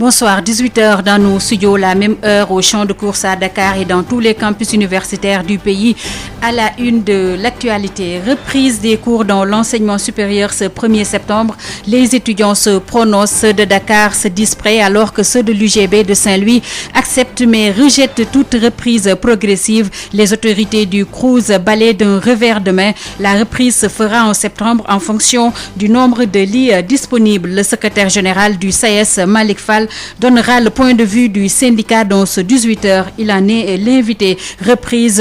Bonsoir, 18h dans nos studios, la même heure au champ de course à Dakar et dans tous les campus universitaires du pays. À la une de l'actualité, reprise des cours dans l'enseignement supérieur ce 1er septembre. Les étudiants se prononcent, ceux de Dakar se disent prêts alors que ceux de l'UGB de Saint-Louis acceptent mais rejettent toute reprise progressive. Les autorités du CROUS balayent d'un revers de main. La reprise se fera en septembre en fonction du nombre de lits disponibles. Le secrétaire général du SAES, Malick Fall, donnera le point de vue du syndicat dans ce 18h. Il en est l'invité. Reprise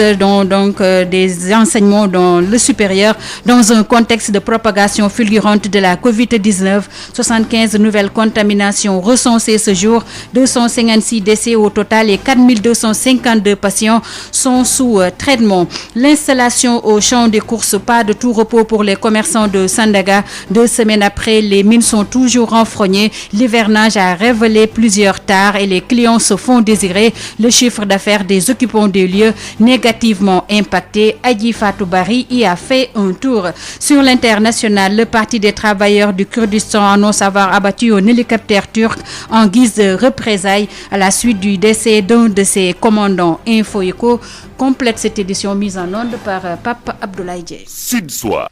des enseignements dans le supérieur dans un contexte de propagation fulgurante de la Covid-19. 75 nouvelles contaminations recensées ce jour, 256 décès au total et 4252 patients sont sous traitement. L'installation au champ des courses, pas de tout repos pour les commerçants de Sandaga. 2 semaines après, les mines sont toujours renfrognées. L'hivernage a révélé plusieurs tares et les clients se font désirer. Le chiffre d'affaires des occupants des lieux négativement impacté. Adji Fatou Bari y a fait un tour. Sur l'international, le Parti des travailleurs du Kurdistan annonce avoir abattu un hélicoptère turc en guise de représailles à la suite du décès d'un de ses commandants. Info Eco complète cette édition mise en onde par Pape Abdoulaye Dieye. Sud Soir.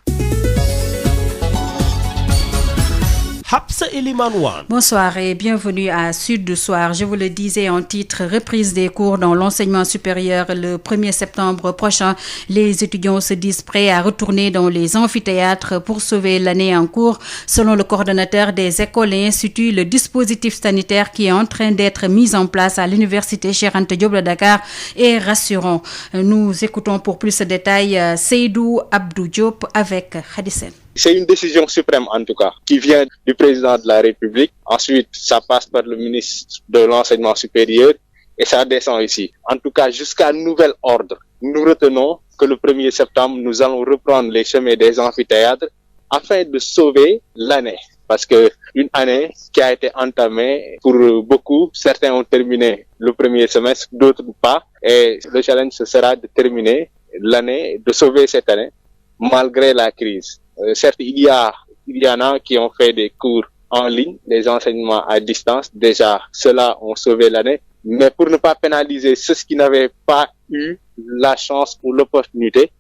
Hapsa Eliman Wan. Bonsoir et bienvenue à Sud Soir. Je vous le disais en titre, reprise des cours dans l'enseignement supérieur le 1er septembre prochain. Les étudiants se disent prêts à retourner dans les amphithéâtres pour sauver l'année en cours. Selon le coordonnateur des écoles et instituts, le dispositif sanitaire qui est en train d'être mis en place à l'université Cheikh Anta Diop de Dakar est rassurant. Nous écoutons pour plus de détails Seydou Abdou Diop avec Khadisen. C'est une décision suprême en tout cas, qui vient du président de la République. Ensuite, ça passe par le ministre de l'Enseignement supérieur et ça descend ici. En tout cas, jusqu'à nouvel ordre, nous retenons que le 1er septembre, nous allons reprendre les chemins des amphithéâtres afin de sauver l'année. Parce que une année qui a été entamée pour beaucoup, certains ont terminé le premier semestre, d'autres pas. Et le challenge, ce sera de terminer l'année, de sauver cette année, malgré la crise. Certes, il y en a qui ont fait des cours en ligne, des enseignements à distance. Déjà, ceux-là ont sauvé l'année. Mais pour ne pas pénaliser ceux qui n'avaient pas eu la chance ou l'opportunité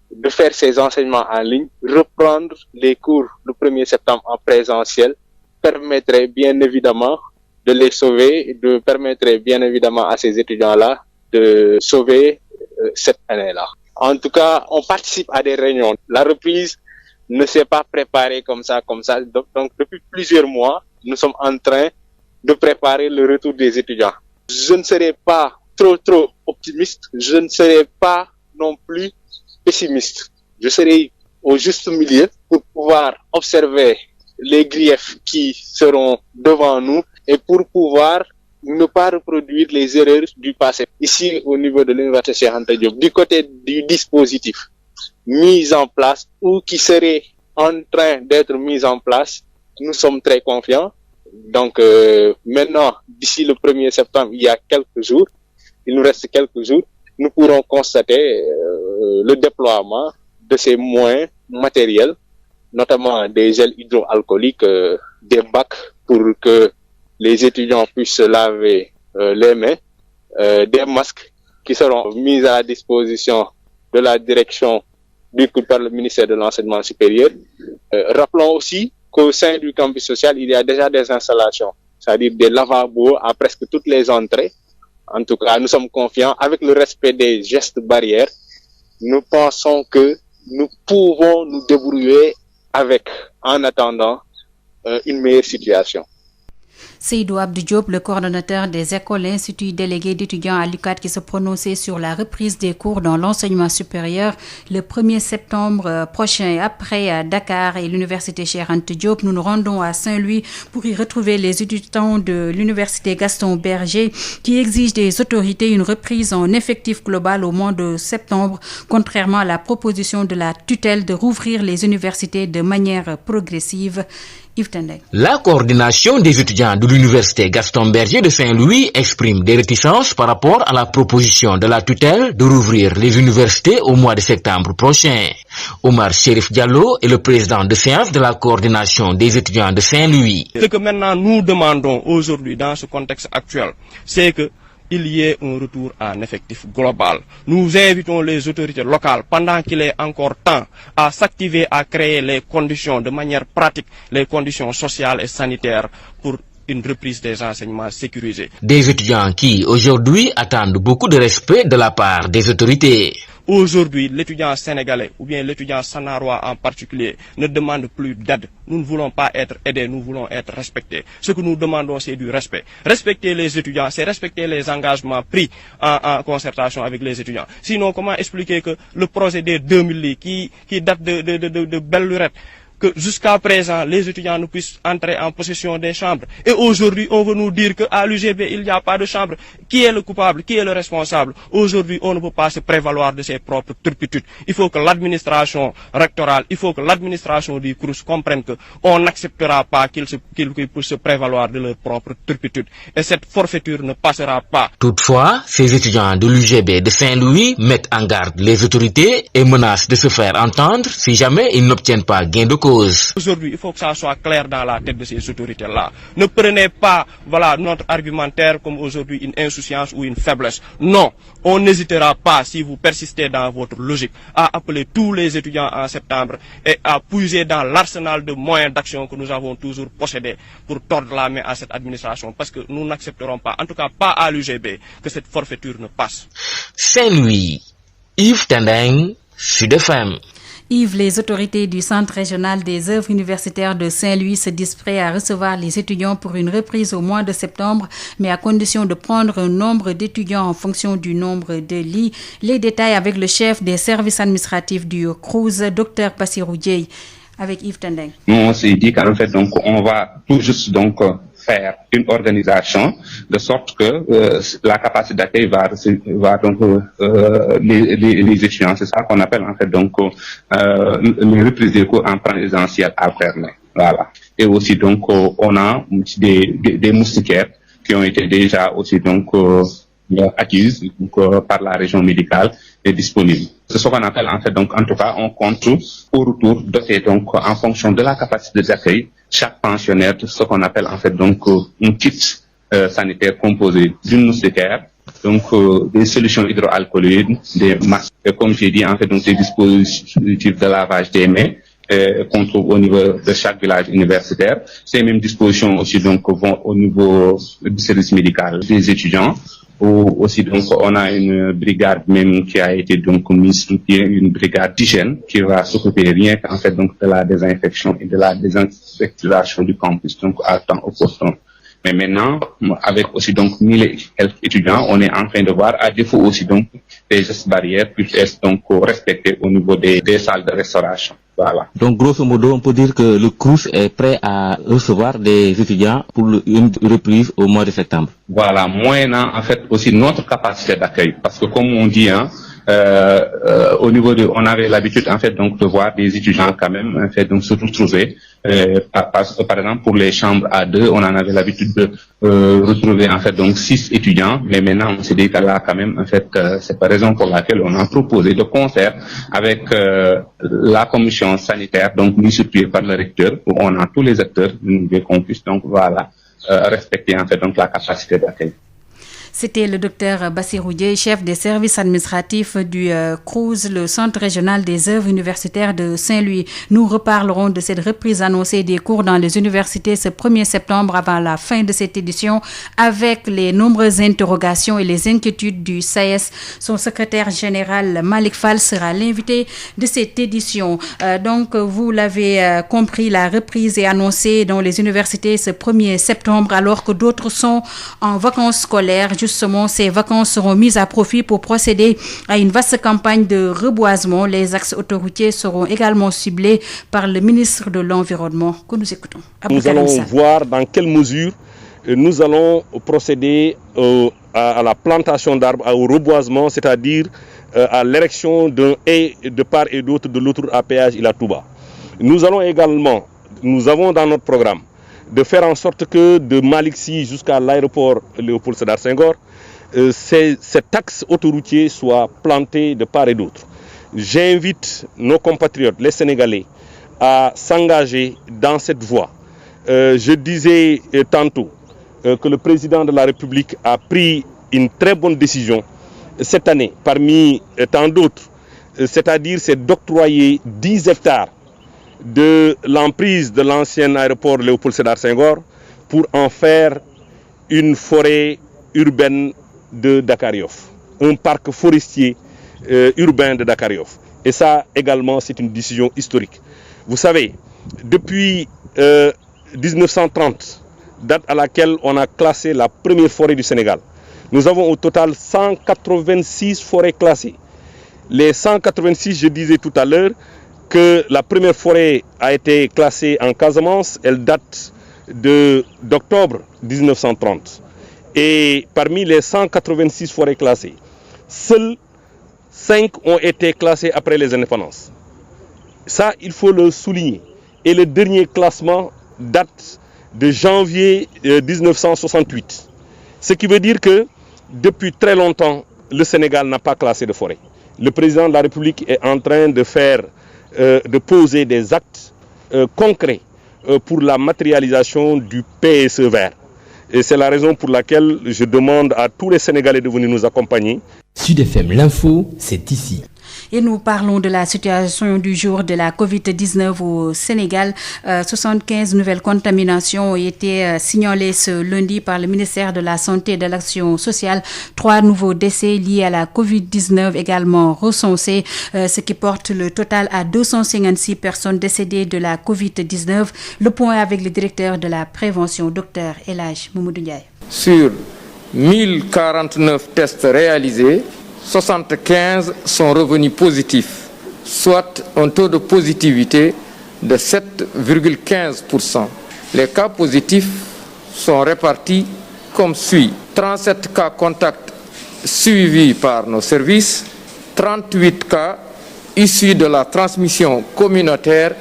de faire ces enseignements en ligne, reprendre les cours le 1er septembre en présentiel permettrait bien évidemment de les sauver, permettrait bien évidemment à ces étudiants-là de sauver cette année-là. En tout cas, on participe à des réunions. La reprise ne s'est pas préparé comme ça. Donc, depuis plusieurs mois, nous sommes en train de préparer le retour des étudiants. Je ne serai pas trop optimiste. Je ne serai pas non plus pessimiste. Je serai au juste milieu pour pouvoir observer les griefs qui seront devant nous et pour pouvoir ne pas reproduire les erreurs du passé. Ici, au niveau de l'université Cheikh Anta Diop, du côté du dispositif mis en place ou qui serait en train d'être mis en place, nous sommes très confiants. Donc maintenant, d'ici le 1er septembre, il nous reste quelques jours, nous pourrons constater le déploiement de ces moyens matériels, notamment des gels hydroalcooliques, des bacs pour que les étudiants puissent se laver les mains, des masques qui seront mis à la disposition de la direction par le ministère de l'Enseignement supérieur. Rappelons aussi qu'au sein du campus social, il y a déjà des installations, c'est-à-dire des lavabos à presque toutes les entrées. En tout cas, nous sommes confiants. Avec le respect des gestes barrières, nous pensons que nous pouvons nous débrouiller en attendant une meilleure situation. Seydou Abdou Diop, le coordonnateur des écoles et instituts délégués d'étudiants à l'UCAD qui se prononçait sur la reprise des cours dans l'enseignement supérieur le 1er septembre prochain. Après Dakar et l'université Cheikh Anta Diop, nous nous rendons à Saint-Louis pour y retrouver les étudiants de l'université Gaston Berger qui exigent des autorités une reprise en effectif global au mois de septembre, contrairement à la proposition de la tutelle de rouvrir les universités de manière progressive. Yves Tendeng. La coordination des étudiants de l'université Gaston Berger de Saint-Louis exprime des réticences par rapport à la proposition de la tutelle de rouvrir les universités au mois de septembre prochain. Omar Chérif Diallo est le président de séance de la coordination des étudiants de Saint-Louis. Ce que maintenant nous demandons aujourd'hui dans ce contexte actuel, c'est que il y ait un retour à un effectif global. Nous invitons les autorités locales, pendant qu'il est encore temps, à s'activer, à créer les conditions de manière pratique, les conditions sociales et sanitaires pour une reprise des enseignements sécurisés. Des étudiants qui, aujourd'hui, attendent beaucoup de respect de la part des autorités. Aujourd'hui, l'étudiant sénégalais ou bien l'étudiant sanarois en particulier ne demande plus d'aide. Nous ne voulons pas être aidés, nous voulons être respectés. Ce que nous demandons, c'est du respect. Respecter les étudiants, c'est respecter les engagements pris en concertation avec les étudiants. Sinon, comment expliquer que le procédé 2000 qui date de belle lurette, que jusqu'à présent, les étudiants ne puissent entrer en possession des chambres. Et aujourd'hui, on veut nous dire qu'à l'UGB, il n'y a pas de chambre. Qui est le coupable? Qui est le responsable? Aujourd'hui, on ne peut pas se prévaloir de ses propres turpitudes. Il faut que l'administration rectorale, il faut que l'administration du CROUS comprenne qu'on n'acceptera pas qu'ils puissent se prévaloir de leurs propres turpitudes. Et cette forfaiture ne passera pas. Toutefois, ces étudiants de l'UGB de Saint-Louis mettent en garde les autorités et menacent de se faire entendre si jamais ils n'obtiennent pas gain de cause. Aujourd'hui, il faut que ça soit clair dans la tête de ces autorités-là. Ne prenez pas, notre argumentaire comme aujourd'hui une insouciance ou une faiblesse. Non, on n'hésitera pas, si vous persistez dans votre logique, à appeler tous les étudiants en septembre et à puiser dans l'arsenal de moyens d'action que nous avons toujours possédé pour tordre la main à cette administration, parce que nous n'accepterons pas, en tout cas pas à l'UGB, que cette forfaiture ne passe. Saint-Louis, Yves Tendeng, Sud FM. Yves, les autorités du Centre régional des œuvres universitaires de Saint-Louis se disent prêts à recevoir les étudiants pour une reprise au mois de septembre, mais à condition de prendre un nombre d'étudiants en fonction du nombre de lits. Les détails avec le chef des services administratifs du CROUS, Dr Bassirou Dieye, avec Yves Tendeng. On s'est dit qu'en fait, donc, on va tout juste faire une organisation de sorte que la capacité d'accueil va donc les étudiants, c'est ça qu'on appelle en fait donc les reprises des cours en présentiel alterné. Voilà. Et aussi donc on a des moustiquaires qui ont été déjà aussi donc acquises par la région médicale et disponibles. C'est ce qu'on appelle en fait donc en tout cas on compte au retour doter donc en fonction de la capacité d'accueil chaque pensionnaire de ce qu'on appelle en fait donc un kit sanitaire composé d'une moustiquaire, donc des solutions hydroalcooliques, des masques, et comme j'ai dit en fait donc des dispositifs de lavage des mains qu'on trouve au niveau de chaque village universitaire. Ces mêmes dispositions aussi donc vont au niveau du service médical des étudiants. Ou aussi donc on a une brigade même qui a été donc mise, qui est une brigade d'hygiène qui va s'occuper rien qu'en fait donc de la désinfection et de la désinfectation du campus donc à temps opportun. Mais maintenant, avec aussi donc 1000 étudiants, on est en train de voir, à défaut aussi donc des gestes barrières puissent être donc respectés au niveau des salles de restauration. Voilà. Donc grosso modo, on peut dire que le CROUS est prêt à recevoir des étudiants pour une reprise au mois de septembre. Voilà, moyennant en fait aussi notre capacité d'accueil, parce que comme on dit, au niveau de, on avait l'habitude en fait donc de voir des étudiants quand même en fait donc se retrouver. Par exemple pour les chambres A2, on en avait l'habitude de retrouver en fait donc 6 étudiants, mais maintenant on s'est dit que là quand même en fait c'est par raison pour laquelle on a proposé de concert avec la commission sanitaire donc multipliée par le recteur, où on a tous les acteurs qu'on puisse donc voilà respecter en fait donc la capacité d'accueil. C'était le docteur Bassirou Dieye, chef des services administratifs du CROUS, le Centre régional des œuvres universitaires de Saint-Louis. Nous reparlerons de cette reprise annoncée des cours dans les universités ce 1er septembre avant la fin de cette édition, avec les nombreuses interrogations et les inquiétudes du SAES. Son secrétaire général Malick Fall sera l'invité de cette édition. Donc, vous l'avez compris, la reprise est annoncée dans les universités ce 1er septembre, alors que d'autres sont en vacances scolaires. Justement, ces vacances seront mises à profit pour procéder à une vaste campagne de reboisement. Les axes autoroutiers seront également ciblés par le ministre de l'Environnement que nous écoutons. Nous allons voir dans quelle mesure nous allons procéder à la plantation d'arbres, au reboisement, c'est-à-dire à l'érection d'un haie de part et d'autre de l'autoroute à péage Ila Touba. Nous allons également nous avons dans notre programme de faire en sorte que de Malick Sy jusqu'à l'aéroport Léopold Sédar Senghor, cet axe autoroutier soit planté de part et d'autre. J'invite nos compatriotes, les Sénégalais, à s'engager dans cette voie. Je disais tantôt que le président de la République a pris une très bonne décision cette année, parmi tant d'autres, c'est-à-dire c'est d'octroyer 10 hectares de l'emprise de l'ancien aéroport Léopold Sédar Senghor pour en faire une forêt urbaine de Dakar Yoff, un parc forestier urbain de Dakar Yoff. Et ça également, c'est une décision historique. Vous savez, depuis 1930, date à laquelle on a classé la première forêt du Sénégal, nous avons au total 186 forêts classées. Les 186, je disais tout à l'heure, que la première forêt a été classée en Casamance, elle date d'octobre 1930. Et parmi les 186 forêts classées, seules 5 ont été classées après les indépendances. Ça, il faut le souligner. Et le dernier classement date de janvier 1968. Ce qui veut dire que depuis très longtemps, le Sénégal n'a pas classé de forêt. Le président de la République est en train de poser des actes concrets pour la matérialisation du PSE vert. Et c'est la raison pour laquelle je demande à tous les Sénégalais de venir nous accompagner. Sud FM, l'info, c'est ici. Et nous parlons de la situation du jour de la Covid-19 au Sénégal. 75 nouvelles contaminations ont été signalées ce lundi par le ministère de la Santé et de l'Action sociale. 3 nouveaux décès liés à la Covid-19 également recensés, ce qui porte le total à 256 personnes décédées de la Covid-19. Le point avec le directeur de la prévention, Dr El Hadj Mamadou Ndiaye. Sur 1049 tests réalisés, 75 sont revenus positifs, soit un taux de positivité de 7,15%. Les cas positifs sont répartis comme suit. 37 cas contacts suivis par nos services, 38 cas issus de la transmission communautaire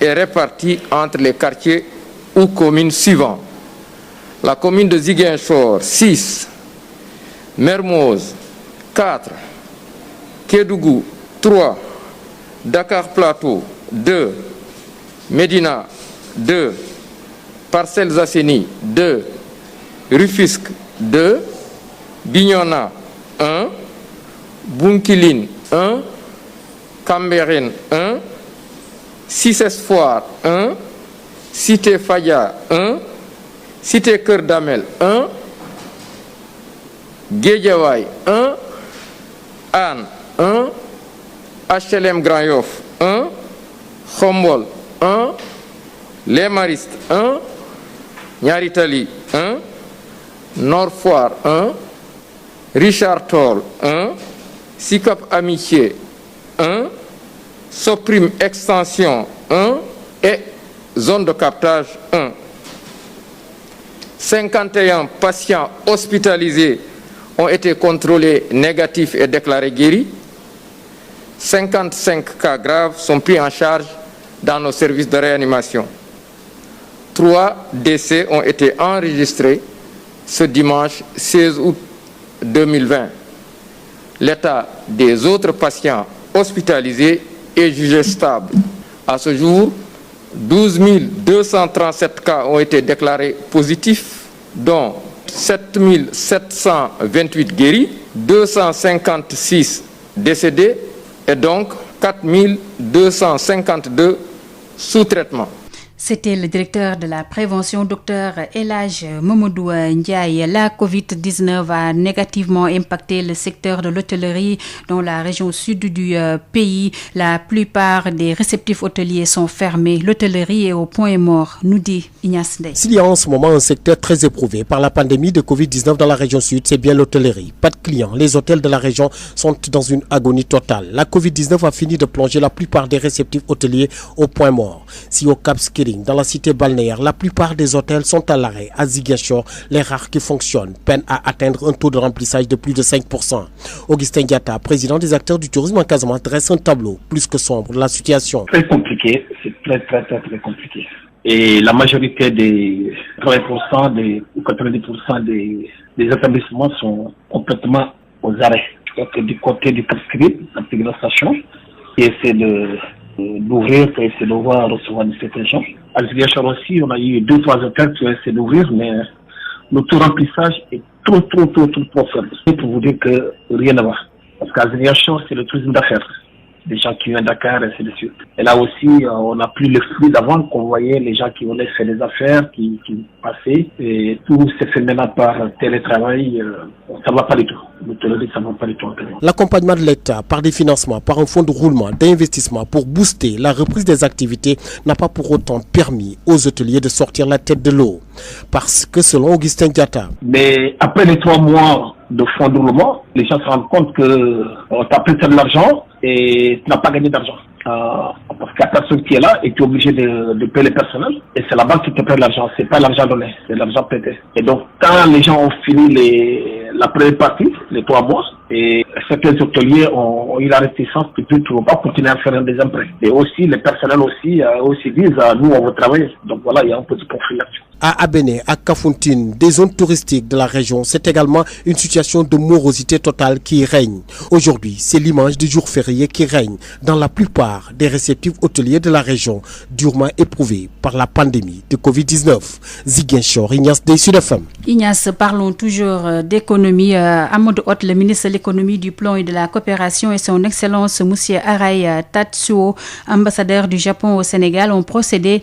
et répartis entre les quartiers ou communes suivants. La commune de Ziguinchor, 6, Mermoz, 4, Kédougou, 3, Dakar Plateau, 2, Médina, 2, Parcelles Assainies, 2, Rufisque, 2, Bignona, 1, Bounkiling, 1, Cambérène, 1, Cissé Foire, 1, Cité Fadia, 1, Cité Keur Damel, 1, Guédiawaye, 1, Anne, 1, HLM Grand Yoff, 1, Khombol, 1, Les Maristes, 1, Niary Tally, 1, Nord Foire, 1, Richard Toll, 1, Sicap Amitié, 1, Soprim Extension, 1 et Zone de captage, 1. 51 patients hospitalisés ont été contrôlés négatifs et déclarés guéris. 55 cas graves sont pris en charge dans nos services de réanimation. 3 décès ont été enregistrés ce dimanche 16 août 2020. L'état des autres patients hospitalisés est jugé stable. À ce jour, 12 237 cas ont été déclarés positifs, dont 7 728 guéris, 256 décédés et donc 4 252 sous traitement. C'était le directeur de la prévention, Dr El Hadj Mamadou Ndiaye. La Covid-19 a négativement impacté le secteur de l'hôtellerie dans la région sud du pays. La plupart des réceptifs hôteliers sont fermés. L'hôtellerie est au point mort, nous dit Ignace Ndeye. S'il y a en ce moment un secteur très éprouvé par la pandémie de Covid-19 dans la région sud, c'est bien l'hôtellerie. Pas de clients. Les hôtels de la région sont dans une agonie totale. La Covid-19 a fini de plonger la plupart des réceptifs hôteliers au point mort. Si au Cap Skirring, dans la cité balnéaire, la plupart des hôtels sont à l'arrêt. À Ziguinchor, les rares qui fonctionnent peinent à atteindre un taux de remplissage de plus de 5%. Augustin Diatta, président des acteurs du tourisme en Casamance, dresse un tableau plus que sombre de la situation. Très compliqué, c'est très compliqué. Et la majorité des 80% ou 90% des établissements sont complètement aux arrêts. Donc du côté du prescrit, l'intégration, qui essaie d'ouvrir, qui essaie de recevoir de certains gens. À Ziguinchor aussi, on a eu 2-3 hôtels qui ont essayé d'ouvrir, mais le taux de remplissage est trop faible. Pour vous dire que rien ne va. Parce qu'à Ziguinchor, c'est le tourisme d'affaires. Des gens qui viennent à Dakar, et ainsi de suite. Et là aussi, on n'a plus le flux d'avant qu'on voyait, les gens qui venaient faire des affaires, qui passaient. Et tout se fait maintenant par télétravail. Ça ne va pas du tout. Le tourisme, ça ne va pas du tout. L'accompagnement de l'État par des financements, par un fonds de roulement, d'investissement pour booster la reprise des activités n'a pas pour autant permis aux hôteliers de sortir la tête de l'eau. Parce que selon Augustin Diatta. Mais après les 3 mois de fonds de roulement, les gens se rendent compte que tu as prêté de l'argent et tu n'as pas gagné d'argent. Parce que la personne qui est là est obligée de payer le personnel et c'est la banque qui te paie l'argent, c'est pas l'argent donné, c'est l'argent prêté. Et donc quand les gens ont fini la première partie, les 3 mois, et certains hôteliers ont eu la réticence de ne pas continuer à faire un deuxième prêt. Et aussi les personnels aussi disent nous on veut travailler. Donc voilà, il y a un petit conflit là-dessus. À Abéné, à Kafountine, des zones touristiques de la région, c'est également une situation de morosité totale qui règne. Aujourd'hui, c'est l'image du jour férié qui règne dans la plupart des réceptifs hôteliers de la région, durement éprouvés par la pandémie de Covid-19. Ziguinchor, Ignace des Sud FM. Ignace, parlons toujours d'économie. Amadou Hott, le ministre de l'économie, du plan et de la coopération, et son Excellence Monsieur Arai Tatsuo, ambassadeur du Japon au Sénégal, ont procédé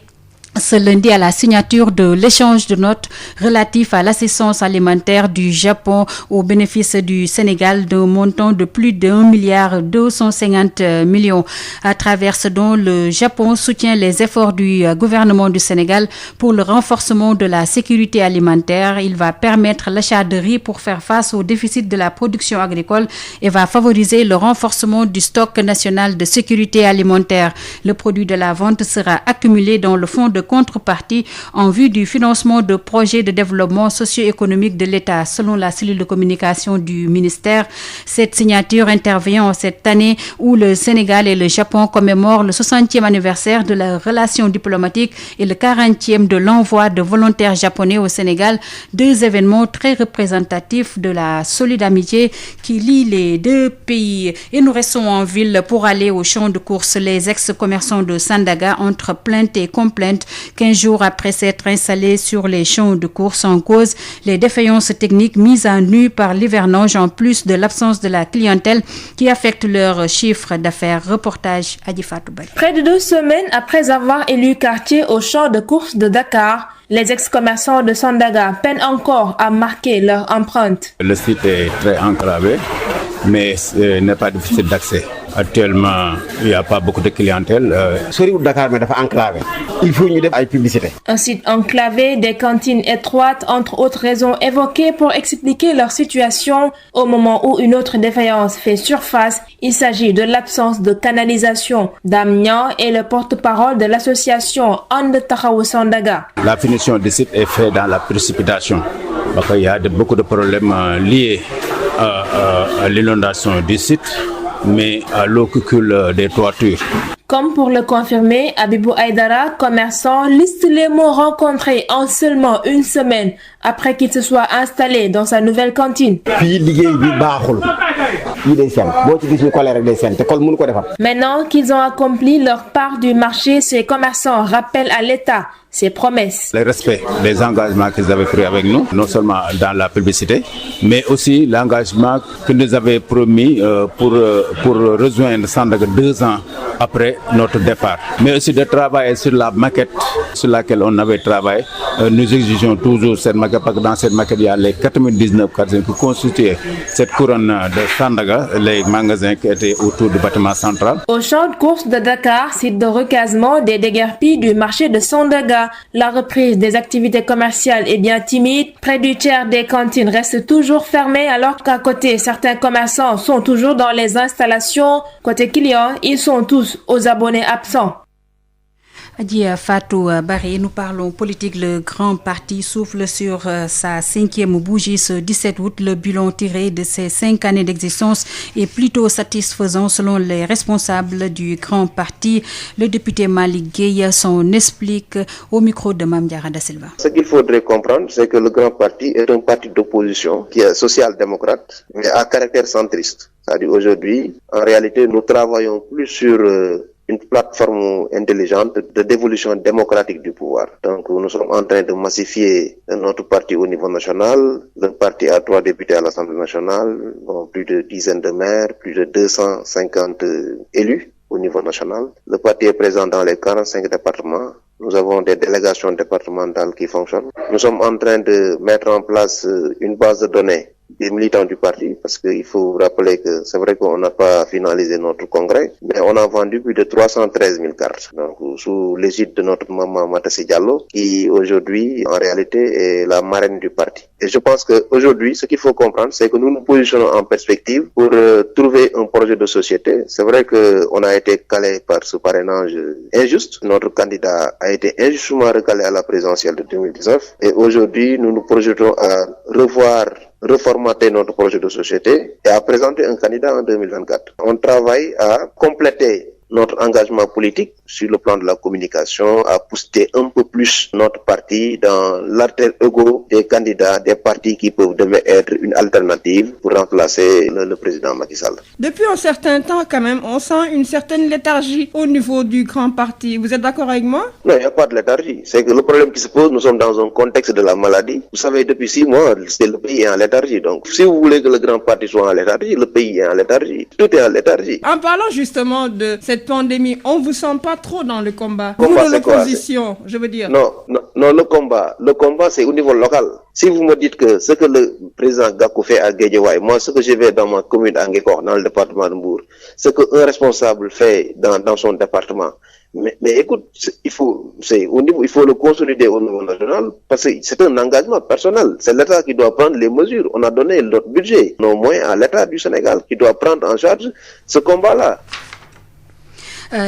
ce lundi à la signature de l'échange de notes relatif à l'assistance alimentaire du Japon au bénéfice du Sénégal d'un montant de plus d'1,250 milliard à travers ce dont le Japon soutient les efforts du gouvernement du Sénégal pour le renforcement de la sécurité alimentaire. Il va permettre l'achat de riz pour faire face au déficit de la production agricole et va favoriser le renforcement du stock national de sécurité alimentaire. Le produit de la vente sera accumulé dans le fonds de contrepartie en vue du financement de projets de développement socio-économique de l'État. Selon la cellule de communication du ministère, cette signature intervient en cette année où le Sénégal et le Japon commémorent le 60e anniversaire de la relation diplomatique et le 40e de l'envoi de volontaires japonais au Sénégal, 2 événements très représentatifs de la solide amitié qui lie les 2 pays. Et nous restons en ville pour aller au champ de course. Les ex-commerçants de Sandaga entre plainte et complainte 15 jours après s'être installés sur les champs de course. En cause les défaillances techniques mises à nu par l'hivernage en plus de l'absence de la clientèle qui affecte leur chiffre d'affaires. Reportage Adi Fatou Bari. Près de 2 semaines après avoir élu quartier au champ de course de Dakar, les ex-commerçants de Sandaga peinent encore à marquer leur empreinte. Le site est très enclavé, mais n'est pas difficile d'accès. Actuellement, il n'y a pas beaucoup de clientèle. Dakar, mais enclavé. Il faut une publicité. Un site enclavé, des cantines étroites, entre autres raisons évoquées pour expliquer leur situation au moment où une autre défaillance fait surface. Il s'agit de l'absence de canalisation. Damnian est le porte-parole de l'association And Tahaou Sandaga. La finition du site est faite dans la précipitation. Donc, il y a beaucoup de problèmes liés à l'inondation du site, mais à l'eau qui coule des toitures. Comme pour le confirmer, Abibou Aïdara, commerçant, liste les mots rencontrés en seulement 1 semaine après qu'il se soit installé dans sa nouvelle cantine. Maintenant qu'ils ont accompli leur part du marché, ces commerçants rappellent à l'État ses promesses. Le respect des engagements qu'ils avaient pris avec nous, non seulement dans la publicité, mais aussi l'engagement qu'ils nous avaient promis pour rejoindre Sandaga 2 ans après notre départ. Mais aussi de travailler sur la maquette sur laquelle on avait travaillé. Nous exigeons toujours cette maquette parce que dans cette maquette, il y a les 99 quartiers qui constituaient cette couronne de Sandaga, les magasins qui étaient autour du bâtiment central. Au champ de course de Dakar, site de recasement des déguerpis du marché de Sandaga, la reprise des activités commerciales est bien timide. Près du tiers des cantines restent toujours fermées alors qu'à côté, certains commerçants sont toujours dans les installations. Côté clients, ils sont tous aux abonnés absents. Adji Fatou Barry, nous parlons politique. Le grand parti souffle sur sa 5e bougie ce 17 août. Le bilan tiré de ces 5 années d'existence est plutôt satisfaisant selon les responsables du grand parti. Le député Malick Gueye s'en explique au micro de Mame Diarra Da Silva. Ce qu'il faudrait comprendre, c'est que le grand parti est un parti d'opposition qui est social-démocrate, mais à caractère centriste. C'est-à-dire aujourd'hui, en réalité, nous travaillons plus sur une plateforme intelligente de dévolution démocratique du pouvoir. Donc nous sommes en train de massifier notre parti au niveau national. Le parti a 3 députés à l'Assemblée nationale, plus de dizaines de maires, plus de 250 élus au niveau national. Le parti est présent dans les 45 départements. Nous avons des délégations départementales qui fonctionnent. Nous sommes en train de mettre en place une base de données des militants du parti, parce qu'il faut rappeler que c'est vrai qu'on n'a pas finalisé notre congrès, mais on a vendu plus de 313 000 cartes. Donc, sous l'égide de notre maman Matassi Diallo, qui aujourd'hui, en réalité, est la marraine du parti. Et je pense qu'aujourd'hui, ce qu'il faut comprendre, c'est que nous nous positionnons en perspective pour trouver un projet de société. C'est vrai qu'on a été calé par ce parrainage injuste. Notre candidat a été injustement recalé à la présidentielle de 2019. Et aujourd'hui, nous nous projetons à reformater notre projet de société et à présenter un candidat en 2024. On travaille à compléter notre engagement politique sur le plan de la communication, à pousser un peu plus notre parti dans l'alter ego des candidats, des partis qui peuvent demain être une alternative pour remplacer le président Macky Sall. Depuis un certain temps, quand même, on sent une certaine léthargie au niveau du grand parti. Vous êtes d'accord avec moi? Non, il n'y a pas de léthargie. C'est que le problème qui se pose, nous sommes dans un contexte de la maladie. Vous savez, depuis 6 mois, le pays est en léthargie. Donc, si vous voulez que le grand parti soit en léthargie, le pays est en léthargie. Tout est en léthargie. En parlant justement de cette pandémie, on vous sent pas trop dans le combat. Vous de l'opposition, je veux dire. Non, le combat c'est au niveau local. Si vous me dites que ce que le président Gakou fait à Guédiawaye, moi ce que je vais dans ma commune à Ngekor, dans le département de Mbour, ce qu'un responsable fait dans son département, mais écoute, il faut le consolider au niveau national, parce que c'est un engagement personnel. C'est l'État qui doit prendre les mesures. On a donné notre budget, non moins à l'État du Sénégal, qui doit prendre en charge ce combat-là.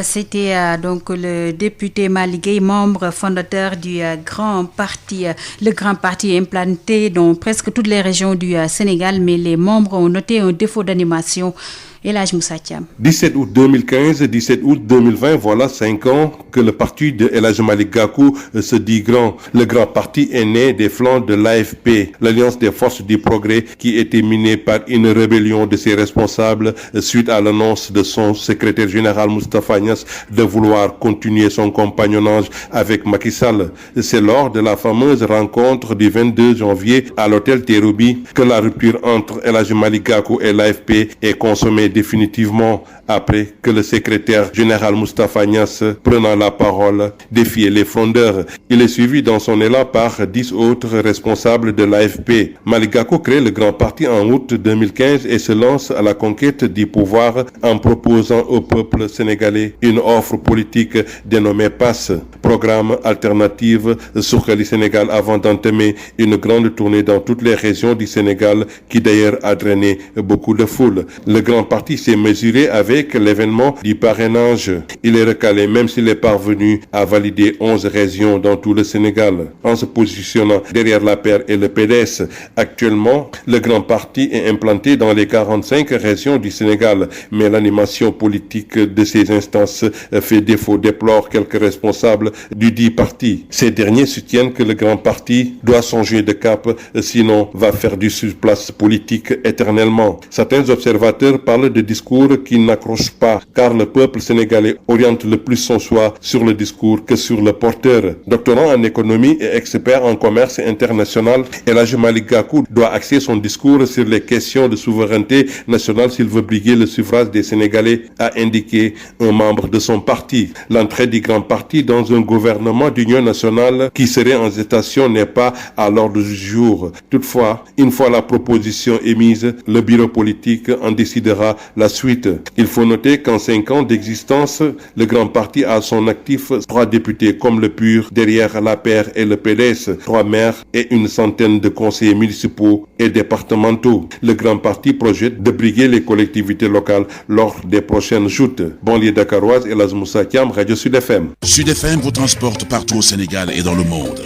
C'était donc le député Malick Gueye, membre fondateur du grand parti. Le grand parti est implanté dans presque toutes les régions du Sénégal, mais les membres ont noté un défaut d'animation. Elhadji Moussa Thiam. 17 août 2015, 17 août 2020, voilà 5 ans que le parti de Elhadji Malick Gakou se dit grand. Le grand parti est né des flancs de l'AFP, l'Alliance des forces du progrès, qui était minée par une rébellion de ses responsables suite à l'annonce de son secrétaire général Moustapha Niasse de vouloir continuer son compagnonnage avec Macky Sall. C'est lors de la fameuse rencontre du 22 janvier à l'hôtel Terrou-Bi que la rupture entre Elhadji Malick Gakou et l'AFP est consommée définitivement après que le secrétaire général Moustapha Niasse, prenant la parole, défiait les frondeurs. Il est suivi dans son élan par 10 autres responsables de l'AFP. Malick Gakou crée le grand parti en août 2015 et se lance à la conquête du pouvoir en proposant au peuple sénégalais une offre politique dénommée PASS, programme alternative Suxali Sénégal, avant d'entamer une grande tournée dans toutes les régions du Sénégal qui d'ailleurs a drainé beaucoup de foules. Le grand parti s'est mesuré avec l'événement du parrainage. Il est recalé même s'il est parvenu à valider 11 régions dans tout le Sénégal, en se positionnant derrière la paire et le PDS. Actuellement, le grand parti est implanté dans les 45 régions du Sénégal, mais l'animation politique de ces instances fait défaut, déplore quelques responsables du dit parti. Ces derniers soutiennent que le grand parti doit changer de cap, sinon va faire du surplace politique éternellement. Certains observateurs parlent de discours qui n'accrochent pas, car le peuple sénégalais oriente le plus son choix sur le discours que sur le porteur. Doctorant en économie et expert en commerce international, Elhadji Malick Gakou doit axer son discours sur les questions de souveraineté nationale s'il veut briguer le suffrage des Sénégalais, a indiqué un membre de son parti. L'entrée du grand parti dans un gouvernement d'union nationale qui serait en gestation n'est pas à l'ordre du jour. Toutefois, une fois la proposition émise, le bureau politique en décidera la suite. Il faut noter qu'en 5 ans d'existence, le grand parti a à son actif 3 députés comme le PUR, derrière l'APR et le PDS, 3 maires et une centaine de conseillers municipaux et départementaux. Le grand parti projette de briguer les collectivités locales lors des prochaines joutes. Banlieue dakaroise, Elhadji Moussa Thiam, Radio Sud FM. Sud FM vous transporte partout au Sénégal et dans le monde.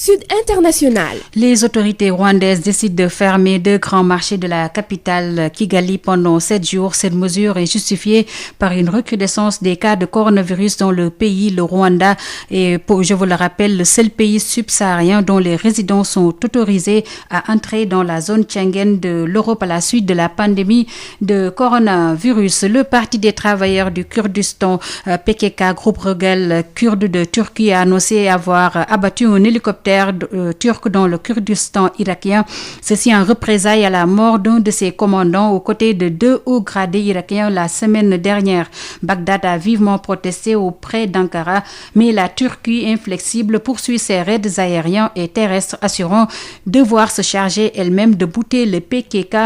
Sud International. Les autorités rwandaises décident de fermer 2 grands marchés de la capitale Kigali pendant 7 jours. Cette mesure est justifiée par une recrudescence des cas de coronavirus dans le pays. Le Rwanda est, je vous le rappelle, le seul pays subsaharien dont les résidents sont autorisés à entrer dans la zone Schengen de l'Europe à la suite de la pandémie de coronavirus. Le Parti des travailleurs du Kurdistan, PKK, groupe rebelle kurde de Turquie, a annoncé avoir abattu un hélicoptère turc dans le Kurdistan irakien. Ceci en représailles à la mort d'un de ses commandants aux côtés de 2 hauts gradés irakiens la semaine dernière. Bagdad a vivement protesté auprès d'Ankara, mais la Turquie inflexible poursuit ses raids aériens et terrestres, assurant devoir se charger elle-même de bouter le PKK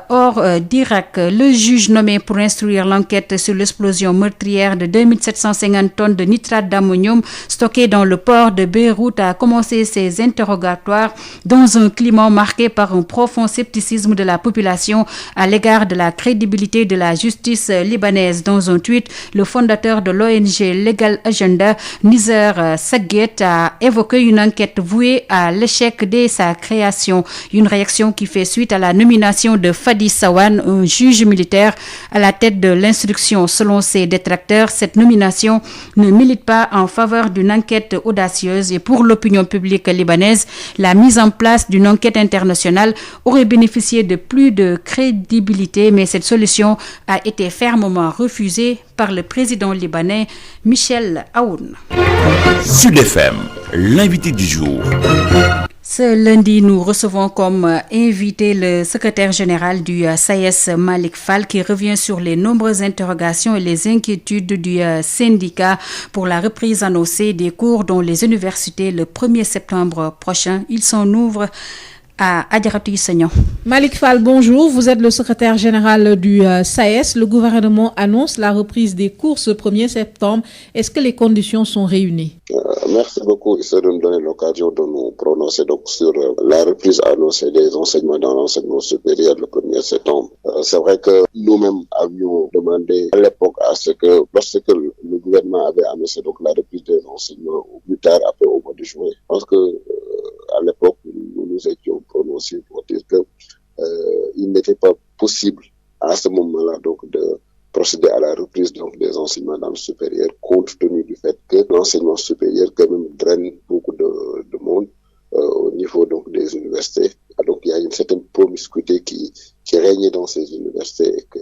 hors d'Irak. Le juge nommé pour instruire l'enquête sur l'explosion meurtrière de 2750 tonnes de nitrate d'ammonium stocké dans le port de Beyrouth a commencé ses interrogatoires dans un climat marqué par un profond scepticisme de la population à l'égard de la crédibilité de la justice libanaise. Dans un tweet, le fondateur de l'ONG Legal Agenda, Nizar Saguet, a évoqué une enquête vouée à l'échec dès sa création. Une réaction qui fait suite à la nomination de Fadi Sawan, un juge militaire, à la tête de l'instruction. Selon ses détracteurs, cette nomination ne milite pas en faveur d'une enquête audacieuse et pour l'opinion publique libanaise, la mise en place d'une enquête internationale aurait bénéficié de plus de crédibilité, mais cette solution a été fermement refusée par le président libanais Michel Aoun. Sud FM, l'invité du jour. Ce lundi, nous recevons comme invité le secrétaire général du SAES, Malick Fall, qui revient sur les nombreuses interrogations et les inquiétudes du syndicat pour la reprise annoncée des cours dans les universités le 1er septembre prochain. Il s'en ouvre à Adjaratou Issegnan. Malick Fall, bonjour. Vous êtes le secrétaire général du SAES. Le gouvernement annonce la reprise des cours ce 1er septembre. Est-ce que les conditions sont réunies? Merci beaucoup. Ça nous donne l'occasion de nous prononcer donc sur la reprise annoncée des enseignements dans l'enseignement supérieur le 1er septembre. C'est vrai que nous-mêmes avions demandé à l'époque à ce que, lorsque le gouvernement avait annoncé donc la reprise des enseignements au plus tard après au mois de juin, je pense que à l'époque nous étions prononcés pour dire que il n'était pas possible à ce moment-là donc de procéder à la reprise donc des enseignements dans le supérieur, compte tenu du fait que l'enseignement supérieur quand même draine beaucoup de monde au niveau donc des universités. Donc il y a une certaine promiscuité qui régnait dans ces universités et que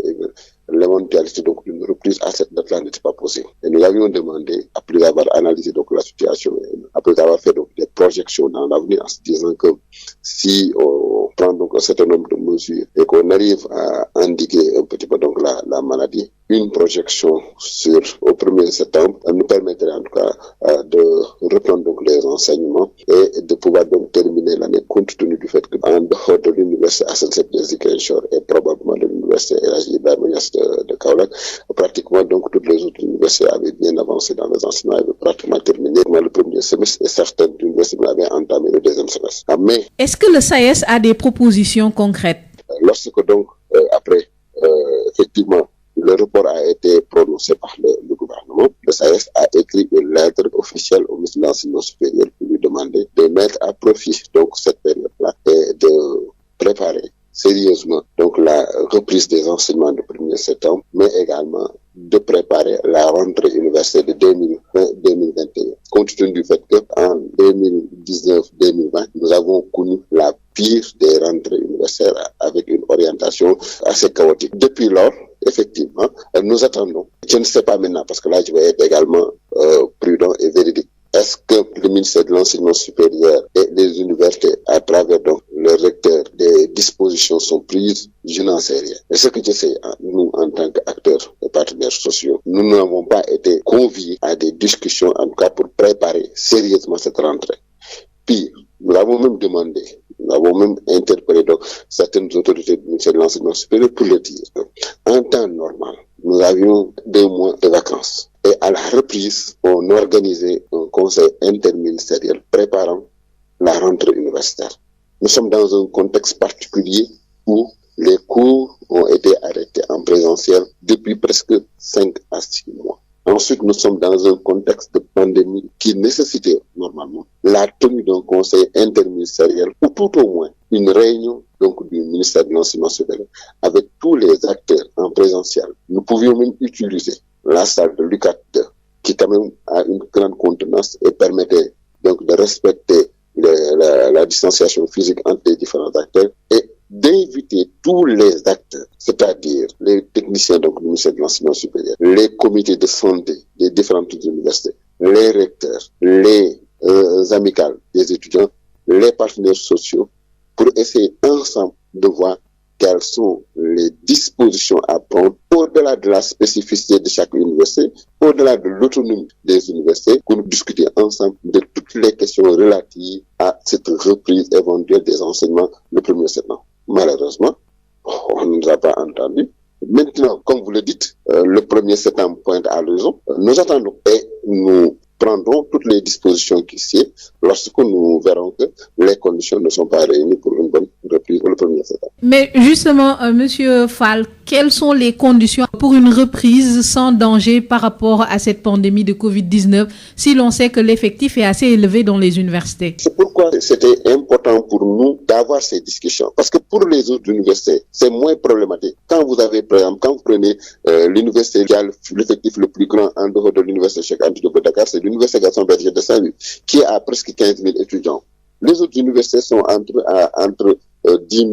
l'éventualité donc d'une reprise à cette date-là n'était pas possible. Et nous avions demandé, après avoir analysé donc la situation, après avoir fait donc des projections dans l'avenir en se disant que si on prend donc un certain nombre de mesures et qu'on arrive à endiguer un petit peu donc la maladie, une projection au 1er septembre nous permettrait en tout cas de reprendre donc les enseignements et de pouvoir donc terminer l'année compte tenu du fait qu'en dehors de l'université SNCF de Ziguinchor et probablement de l'université Elhadji Ibrahima Niass de Kaolack, pratiquement donc toutes les autres universités avaient bien avancé dans les enseignements, avaient pratiquement terminé le 1er semestre et certaines universités avaient entamé le 2e semestre. Mais est-ce que le SAES a des propositions concrètes? Lorsque donc après effectivement le report a été prononcé par le gouvernement, le SAES a écrit une lettre officielle au ministre de l'Enseignement supérieur pour lui demander de mettre à profit donc cette période-là et de préparer sérieusement donc la reprise des enseignements du 1er septembre, mais également de préparer la rentrée universitaire de 2020-2021, compte tenu du fait qu'en 2019-2020, nous avons connu la pire des rentrées universitaires avec une orientation assez chaotique. Depuis lors, effectivement, nous attendons. Je ne sais pas maintenant, parce que là, je vais être également prudent et véridique. Est-ce que le ministère de l'Enseignement supérieur et les universités, à travers donc le recteur, des dispositions sont prises? Je n'en sais rien. Mais ce que je sais, nous, en tant qu'acteurs et partenaires sociaux, nous n'avons pas été conviés à des discussions, en tout cas pour préparer sérieusement cette rentrée. Puis, nous avons même demandé, nous avons même interpellé donc certaines autorités du ministère de l'Enseignement supérieur pour le dire. En temps normal, nous avions 2 mois de vacances. Et à la reprise, on organisait un conseil interministériel préparant la rentrée universitaire. Nous sommes dans un contexte particulier où les cours ont été arrêtés en présentiel depuis presque 5 à 6 mois. Ensuite, nous sommes dans un contexte de pandémie qui nécessitait normalement la tenue d'un conseil interministériel ou tout au moins une réunion donc du ministère de l'Enseignement supérieur avec tous les acteurs en présentiel. Nous pouvions même utiliser la salle de l'UCAT 2 qui quand même a une grande contenance et permettait donc de respecter la distanciation physique entre les différents acteurs et d'inviter tous les acteurs, c'est-à-dire les techniciens donc, du ministère de l'Enseignement supérieur, les comités de santé des différentes universités, les recteurs, les amicales des étudiants, les partenaires sociaux, pour essayer ensemble de voir quelles sont les dispositions à prendre au-delà de la spécificité de chaque université, au-delà de l'autonomie des universités, pour nous discuter ensemble de toutes les questions relatives à cette reprise éventuelle des enseignements le 1er septembre. Malheureusement, on ne nous a pas entendu. Maintenant, comme vous le dites, le 1er septembre pointe à l'horizon. Nous attendons et nous prendrons toutes les dispositions qui s'y lorsque nous verrons que les conditions ne sont pas réunies pour une bonne reprise le 1er septembre. Mais justement, Monsieur Fall, quelles sont les conditions pour une reprise sans danger par rapport à cette pandémie de Covid-19 si l'on sait que l'effectif est assez élevé dans les universités? C'est pourquoi c'était important pour nous d'avoir ces discussions. Parce que pour les autres universités, c'est moins problématique. Quand vous avez, par exemple, quand vous prenez l'université qui a l'effectif le plus grand en dehors de l'université Cheikh Anta Diop de Dakar, c'est l'université Gaston Berger de Saint-Louis, qui a presque 15 000 étudiants. Les autres universités sont entre 10 000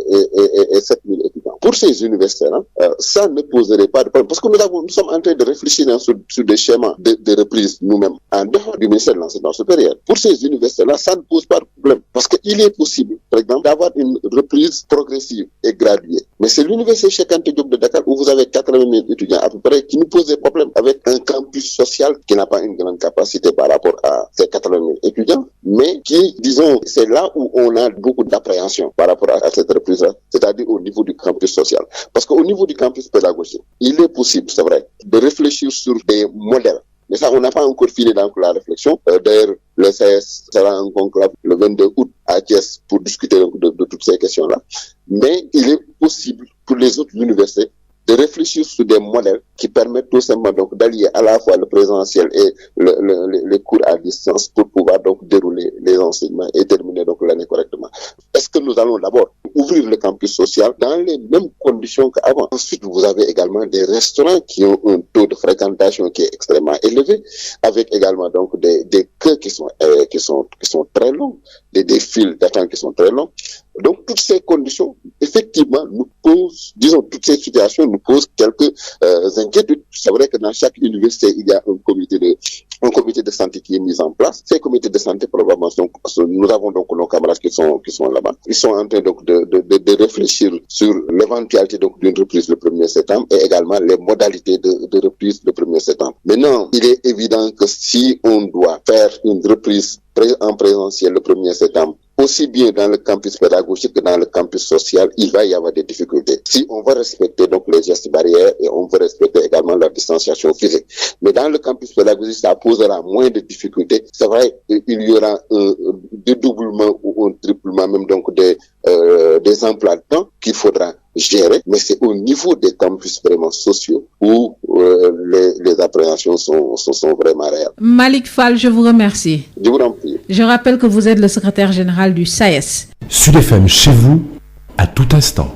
et 7 000 étudiants. Pour ces universités-là, ça ne poserait pas de problème. Parce que nous sommes en train de réfléchir sur des schémas de reprise nous-mêmes, en dehors du ministère de l'Enseignement supérieur. Pour ces universités-là, ça ne pose pas de problème. Parce qu'il est possible, par exemple, d'avoir une reprise progressive et graduée. Mais c'est l'université Cheikh Anta Diop de Dakar où vous avez 80 000 étudiants à peu près qui nous pose des problèmes avec un campus social qui n'a pas une grande capacité par rapport à ces 80 000 étudiants, mais qui, disons, c'est là où on a beaucoup d'appréhension par rapport à cette reprise-là, c'est-à-dire au niveau du campus social. Parce qu'au niveau du campus pédagogique, il est possible, c'est vrai, de réfléchir sur des modèles. Mais ça, on n'a pas encore fini dans la réflexion. D'ailleurs, le CS sera en conclave le 22 août à Thiès pour discuter de toutes ces questions-là. Mais il est possible pour les autres universités de réfléchir sur des modèles qui permettent tout simplement donc d'allier à la fois le présentiel et les cours à distance pour pouvoir donc dérouler les enseignements et terminer donc l'année correctement. Est-ce que nous allons d'abord ouvrir le campus social dans les mêmes conditions qu'avant? Ensuite, vous avez également des restaurants qui ont un taux de fréquentation qui est extrêmement élevé, avec également donc des queues qui sont très longues, des files d'attente qui sont très longs. Donc, toutes ces conditions, effectivement, nous posent, disons, toutes ces situations nous posent quelques inquiétudes. C'est vrai que dans chaque université, il y a un comité de santé qui est mis en place. Ces comités de santé, probablement, nous avons donc nos camarades qui sont là-bas. Ils sont en train donc de réfléchir sur l'éventualité donc d'une reprise le 1er septembre et également les modalités de reprise le 1er septembre. Maintenant, il est évident que si on doit faire une reprise en présentiel le 1er septembre, aussi bien dans le campus pédagogique que dans le campus social, il va y avoir des difficultés. Si on va respecter donc les gestes barrières et on va respecter également la distanciation physique. Mais dans le campus pédagogique, ça posera moins de difficultés. C'est vrai, il y aura un dédoublement ou un triplement même donc des emplois de temps qu'il faudra gérer, mais c'est au niveau des campus vraiment sociaux où les appréhensions sont vraiment réelles. Malick Fall, je vous remercie. Je vous en prie. Je rappelle que vous êtes le secrétaire général du SAES. Sud FM chez vous, à tout instant.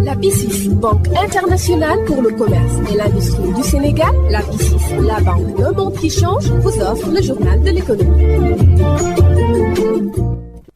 La BICIS, Banque internationale pour le commerce et l'industrie du Sénégal, la BICIS, la banque d'un monde qui change, vous offre le journal de l'économie.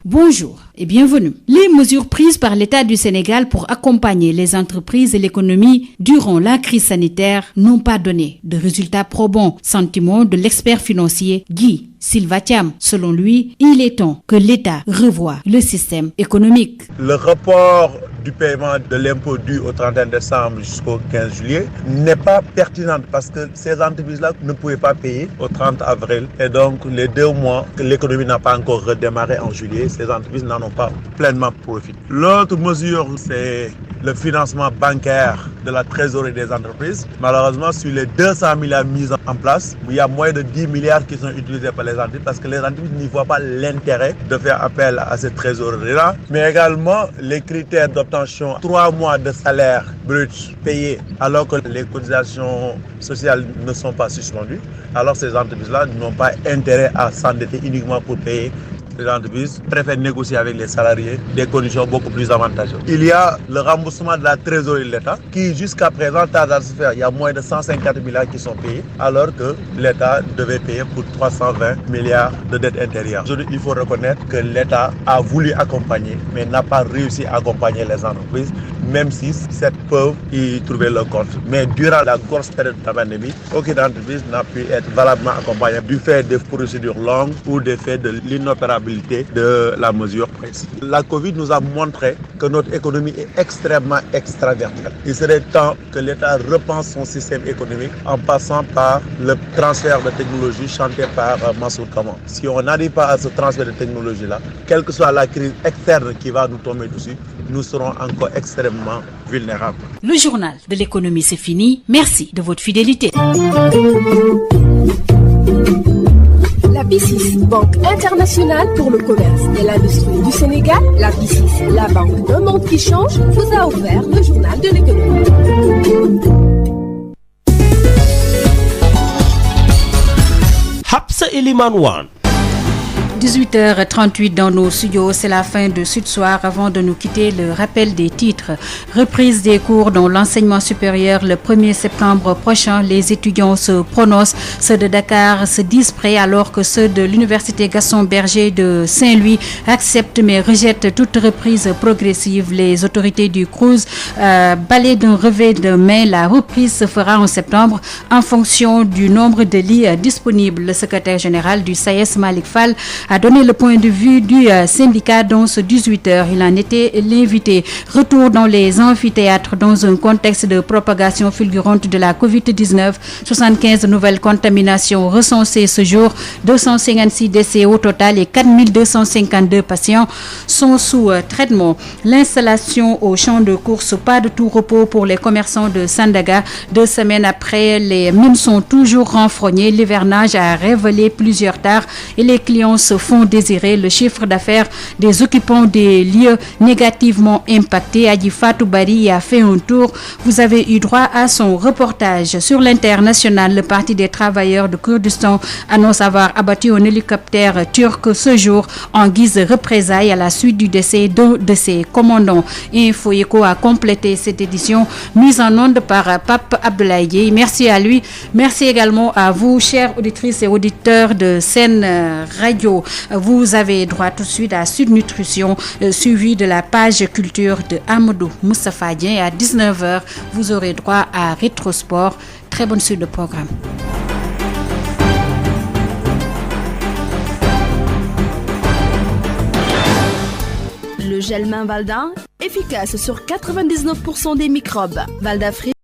Bonjour et bienvenue. Les mesures prises par l'État du Sénégal pour accompagner les entreprises et l'économie durant la crise sanitaire n'ont pas donné de résultats probants. Sentiment de l'expert financier Guy Silva Thiam. Selon lui, il est temps que l'État revoie le système économique. Le rapport du paiement de l'impôt dû au 31 décembre jusqu'au 15 juillet n'est pas pertinente parce que ces entreprises-là ne pouvaient pas payer au 30 avril. Et donc, les 2 mois que l'économie n'a pas encore redémarré en juillet, ces entreprises n'en ont pas pleinement profité. L'autre mesure, c'est le financement bancaire de la trésorerie des entreprises. Malheureusement, sur les 200 milliards mis en place, il y a moins de 10 milliards qui sont utilisés par les entreprises parce que les entreprises n'y voient pas l'intérêt de faire appel à cette trésorerie-là. Mais également, les critères d'obtention, 3 mois de salaire brut payé alors que les cotisations sociales ne sont pas suspendues. Alors ces entreprises-là n'ont pas intérêt à s'endetter uniquement pour payer. Les entreprises préfèrent négocier avec les salariés des conditions beaucoup plus avantageuses. Il y a le remboursement de la trésorerie de l'État qui jusqu'à présent tarde à se faire. Il y a moins de 150 milliards qui sont payés alors que l'État devait payer pour 320 milliards de dettes intérieures. Aujourd'hui, il faut reconnaître que l'État a voulu accompagner mais n'a pas réussi à accompagner les entreprises même si cette peuvent y trouver leur compte. Mais durant la grosse période de la pandémie, aucune entreprise n'a pu être valablement accompagnée du fait des procédures longues ou du fait de l'inopérabilité de la mesure prise. La Covid nous a montré que notre économie est extrêmement extravertie. Il serait temps que l'État repense son système économique en passant par le transfert de technologie chanté par Mansour Kaman. Si on n'arrive pas à ce transfert de technologie-là, quelle que soit la crise externe qui va nous tomber dessus, nous serons encore extrêmement vulnérables. Le journal de l'économie, c'est fini. Merci de votre fidélité. La B6, Banque internationale pour le commerce et l'industrie du Sénégal, la B6, la banque d'un monde qui change, vous a offert le journal de l'économie. Hapsa Eliman One. 18h38 dans nos studios, c'est la fin de Sud Soir. Avant de nous quitter, le rappel des titres. Reprise des cours dans l'enseignement supérieur le 1er septembre prochain. Les étudiants se prononcent. Ceux de Dakar se disent prêts alors que ceux de l'université Gaston Berger de Saint-Louis acceptent mais rejettent toute reprise progressive. Les autorités du Crous balayent d'un revers de main. La reprise se fera en septembre en fonction du nombre de lits disponibles. Le secrétaire général du SAES, Malik Fall, a donné le point de vue du syndicat dans ce 18h. Il en était l'invité. Retour dans les amphithéâtres dans un contexte de propagation fulgurante de la Covid-19. 75 nouvelles contaminations recensées ce jour. 256 décès au total et 4252 patients sont sous traitement. L'installation au champ de course, pas de tout repos pour les commerçants de Sandaga. 2 semaines après, les mines sont toujours renfrognées. L'hivernage a révélé plusieurs tares et les clients se font désirer. Le chiffre d'affaires des occupants des lieux négativement impactés. Adi Fatou Bari a fait un tour. Vous avez eu droit à son reportage. Sur l'international, le Parti des travailleurs de Kurdistan annonce avoir abattu un hélicoptère turc ce jour en guise de représailles à la suite du décès d'un de ses commandants. Info Eco a complété cette édition mise en onde par Pape Abdoulaye Dieye. Merci à lui. Merci également à vous, chères auditrices et auditeurs de Sen Radio. Vous avez droit tout de suite à Sud Nutrition, suivi de la page culture de Amadou Moustapha Dien. Et à 19h, vous aurez droit à Rétrosport. Très bonne suite de programme. Le gel main Valda, efficace sur 99% des microbes. Val d'Afrique.